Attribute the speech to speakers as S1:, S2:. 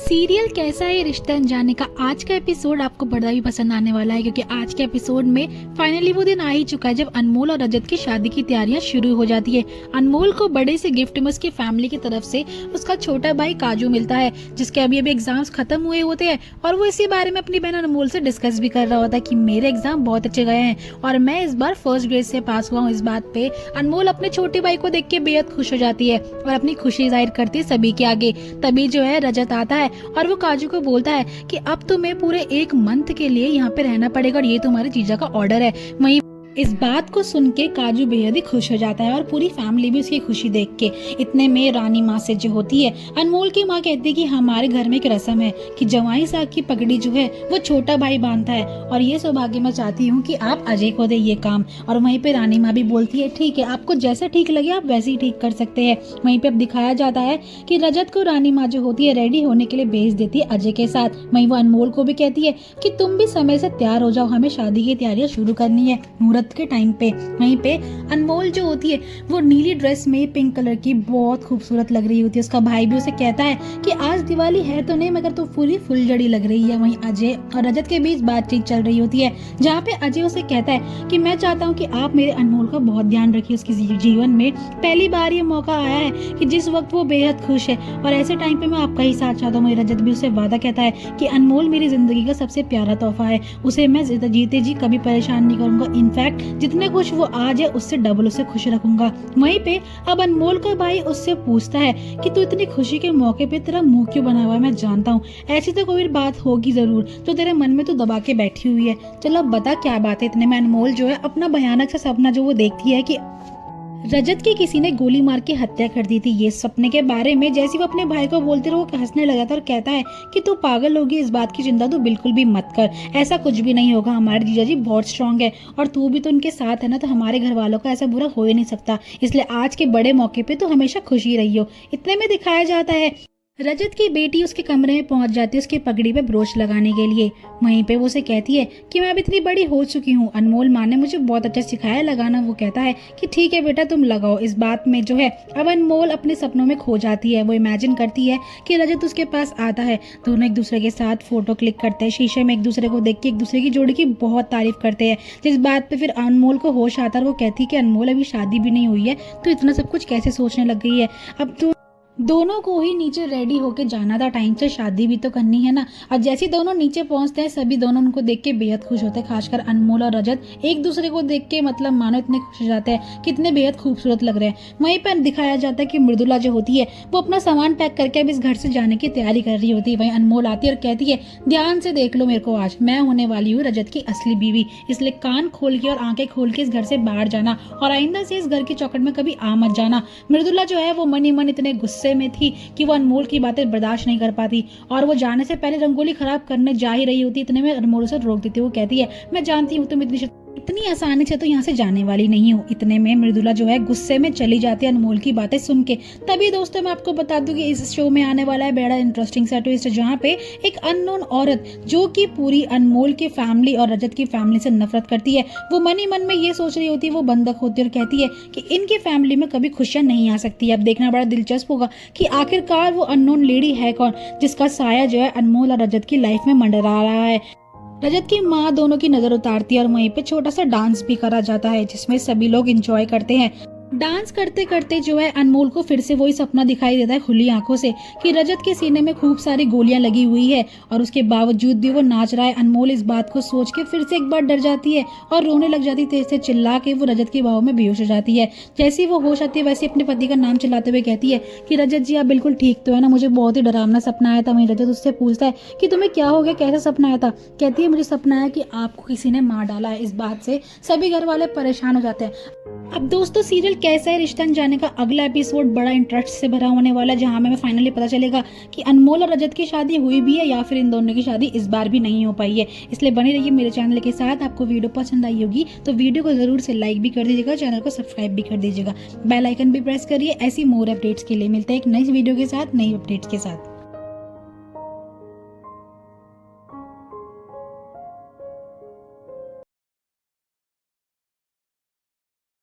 S1: Serial कैसा है रिश्ता अनजाने का आज का एपिसोड आपको बड़ा ही पसंद आने वाला है, क्योंकि आज के एपिसोड में फाइनली वो दिन आ ही चुका है जब अनमोल और रजत की शादी की तैयारियां शुरू हो जाती है। अनमोल को बड़े से गिफ्ट में उसकी फैमिली की तरफ से उसका छोटा भाई काजू मिलता है, जिसके अभी अभी एग्जाम्स खत्म हुए होते हैं और वो इसी बारे में अपनी बहन अनमोल से डिस्कस भी कर रहा होता है कि मेरे एग्जाम बहुत अच्छे गए हैं और मैं इस बार फर्स्ट ग्रेड से पास हुआ हूँ। इस बात पे अनमोल अपने छोटे भाई को देख के बेहद खुश हो जाती है और अपनी खुशी जाहिर करती है सभी के आगे। तभी जो है रजत आता है और वो काजू को बोलता है कि अब तुम्हें पूरे 1 मंथ के लिए यहाँ पे रहना पड़ेगा और ये तुम्हारे जीजा का ऑर्डर है। वहीं इस बात को सुन के काजू बेहद ही खुश हो जाता है और पूरी फैमिली भी उसकी खुशी देख के। इतने में रानी माँ से जो होती है, अनमोल की माँ कहती है कि हमारे घर में एक रस्म है कि जवाई साहब की पगड़ी जो है वो छोटा भाई बांधता है और ये सौभाग्य मैं चाहती हूँ कि आप अजय को दे ये काम। और वहीं पे रानी माँ भी बोलती है ठीक है, आपको जैसा ठीक लगे आप वैसे ही ठीक कर सकते हैं। वहीं पे अब दिखाया जाता है कि रजत को रानी माँ जो होती है रेडी होने के लिए भेज देती है अजय के साथ। वहीं वो अनमोल को भी कहती है कि तुम भी समय से तैयार हो जाओ, हमें शादी की तैयारियां शुरू करनी है मुहूर्त के टाइम पे। वहीं पे अनमोल जो होती है वो नीली ड्रेस में पिंक कलर की बहुत खूबसूरत लग रही होती है। उसका भाई भी उसे कहता है कि आज दिवाली है तो नहीं मगर तू पूरी फुलझड़ी लग रही है। वहीं अजय और रजत के बीच बातचीत चल रही होती है, जहाँ पे अजय उसे कहता है कि मैं चाहता हूँ कि आप मेरे अनमोल का बहुत ध्यान रखिए। उसके जीवन में पहली बार ये मौका आया है कि जिस वक्त वो बेहद खुश है और ऐसे टाइम पे मैं आपका ही साथ चाहता हूँ। रजत भी उसे वादा कहता है कि अनमोल मेरी जिंदगी का सबसे प्यारा तोहफा है, उसे मैं जीते जी कभी परेशान नहीं करूंगा। इनफैक्ट जितने खुश वो आज है उससे डबल उसे खुश रखूंगा। वहीं पे अब अनमोल का भाई उससे पूछता है कि तू इतनी खुशी के मौके पे तेरा मुंह क्यों बना हुआ है, मैं जानता हूँ ऐसी तो कोई बात होगी जरूर जो तेरे मन में तू दबा के बैठी हुई है, चलो अब बता क्या बात है। इतने में अनमोल जो है अपना भयानक सा सपना जो वो देखती है कि रजत की किसी ने गोली मार के हत्या कर दी थी। ये सपने के बारे में जैसे वो अपने भाई को बोलते रहे वो हंसने लगा था और कहता है कि तू पागल होगी, इस बात की चिंता तू बिल्कुल भी मत कर, ऐसा कुछ भी नहीं होगा, हमारे जीजा जी बहुत स्ट्रांग है और तू भी तो उनके साथ है ना, तो हमारे घर वालों का ऐसा बुरा हो ही नहीं सकता, इसलिए आज के बड़े मौके पे तो हमेशा खुशी रही हो। इतने में दिखाया जाता है रजत की बेटी उसके कमरे में पहुंच जाती है उसकी पगड़ी पे ब्रोच लगाने के लिए। वहीं पे वो उसे कहती है कि मैं अब इतनी बड़ी हो चुकी हूँ, अनमोल माँ ने मुझे बहुत अच्छा सिखाया लगाना। वो कहता है कि ठीक है बेटा तुम लगाओ। इस बात में जो है अब अनमोल अपने सपनों में खो जाती है। वो इमेजिन करती है कि रजत उसके पास आता है, दोनों एक दूसरे के साथ फोटो क्लिक करते हैं, शीशे में एक दूसरे को देख के एक दूसरे की जोड़ी की बहुत तारीफ करते हैं। जिस बात पे फिर अनमोल को होश आता है, वो कहती है कि अनमोल अभी शादी भी नहीं हुई है तो इतना सब कुछ कैसे सोचने लग गई है, अब तो दोनों को ही नीचे रेडी होके जाना था, टाइम से शादी भी तो करनी है ना। और जैसे दोनों नीचे पहुंचते हैं सभी दोनों उनको देख के बेहद खुश होते हैं, खासकर अनमोल और रजत एक दूसरे को देख के मतलब मानो इतने खुश हो जाते हैं, कितने बेहद खूबसूरत लग रहे हैं। वहीं पर दिखाया जाता है कि मृदुला जो होती है वो अपना सामान पैक करके अब इस घर से जाने की तैयारी कर रही होती है। वहीं अनमोल आती है और कहती है ध्यान से देख लो मेरे को, आज मैं होने वाली हूँ रजत की असली बीवी, इसलिए कान खोल के और आंखें खोल के इस घर से बाहर जाना और आइंदा से इस घर की चौखट में कभी आ मत जाना। मृदुला जो है वो मन ही मन इतने गुस्से में थी कि वो अनमोल की बातें बर्दाश्त नहीं कर पाती और वो जाने से पहले रंगोली खराब करने जा ही रही होती। इतने में अनमोल उसे रोक देती है। वो कहती है मैं जानती हूँ तुम इतनी आसानी से तो यहाँ से जाने वाली नहीं हो। इतने में मृदुला जो है गुस्से में चली जाती है अनमोल की बातें सुन के। तभी दोस्तों मैं आपको बता दूं कि इस शो में आने वाला है बड़ा इंटरेस्टिंग सा ट्विस्ट, जहाँ पे एक अननोन औरत जो कि पूरी अनमोल की फैमिली और रजत की फैमिली से नफरत करती है, वो मन ही मन में ये सोच रही होती है, वो बंधक होती है और कहती है कि इनकी फैमिली में कभी खुशियां नहीं आ सकती। अब देखना बड़ा दिलचस्प होगा कि आखिरकार वो अननोन लेडी है कौन, जिसका साया जो है अनमोल और रजत की लाइफ में मंडरा रहा है। रजत की माँ दोनों की नजर उतारती है और वहीं पे छोटा सा डांस भी करा जाता है जिसमें सभी लोग एंजॉय करते हैं। डांस करते करते जो है अनमोल को फिर से वही सपना दिखाई देता है खुली आंखों से कि रजत के सीने में खूब सारी गोलियां लगी हुई है और उसके बावजूद भी वो नाच रहा है। अनमोल इस बात को सोच के फिर से एक बार डर जाती है और रोने लग जाती है, तेज से चिल्ला के वो रजत की बाहों में बेहोश हो जाती है। जैसे ही वो होश आती है वैसे अपने पति का नाम चिल्लाते हुए कहती है कि रजत जी आप बिल्कुल ठीक तो है ना, मुझे बहुत ही डरावना सपना आया था। वहीं रजत उससे पूछता है कि तुम्हें क्या हो गया, कैसा सपना आया था। कहती है मुझे सपना आया कि आपको किसी ने मार डाला है। इस बात से सभी घर वाले परेशान हो जाते हैं। अब दोस्तों सीरियल कैसा है रिश्ता अनजाने का अगला एपिसोड बड़ा इंटरेस्ट से भरा होने वाला है, जहां हमें फाइनली पता चलेगा कि अनमोल और रजत की शादी हुई भी है या फिर इन दोनों की शादी इस बार भी नहीं हो पाई है। इसलिए बने रहिए मेरे चैनल के साथ। आपको वीडियो पसंद आई होगी तो वीडियो को जरूर से लाइक भी कर दीजिएगा, चैनल को सब्सक्राइब भी कर दीजिएगा, बेल आइकन भी प्रेस करिए। ऐसी मोर अपडेट्स के लिए मिलते हैं एक नई वीडियो के साथ, नई अपडेट्स के साथ।